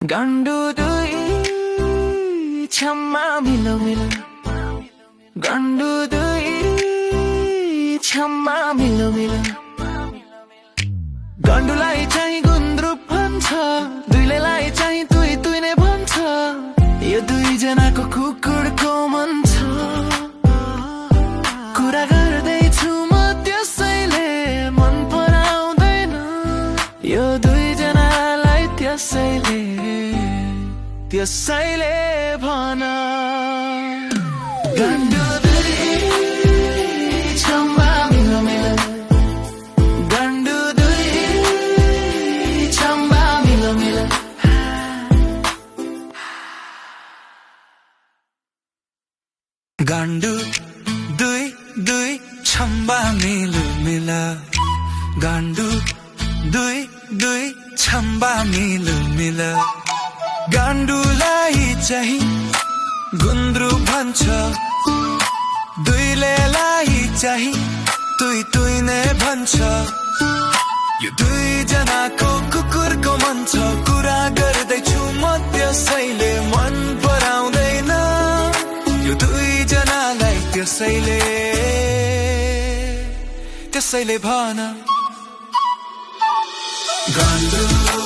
गण्डु दुई छम्मा मिलो मिलो गण्डु दुई छम्मा मिलो मिलो गण्डुलाई चाहिँ गुन्द्रुक भन्छ दुईलेलाई चाहिँ तुई तुई नै भन्छ यो दुईजनाको कुकुरको मन छ कुरा गर्दैछु म त्यसैले मन पराउँदैन यो दुईजनालाई त्यसैले भन गण्डु दुई छम्मा मिलो मिलो गण्डु दुई छम्मा मिलो मिलो गण्डु दुई दुई छम्मा मिलो मिलो गण्डु दुई दुई छम्मा मिलो मिलो गण्डुलाई चाहिँ गुन्द्रुक भन्छ दुईलेलाई चाहिँ तुई तुई नै भन्छ यो दुईजनाको कुकुरको मन छ कुरा गर्दैछु म त्यसैले मन पराउँदैन यो दुईजनालाई त्यसैले भन गण्डु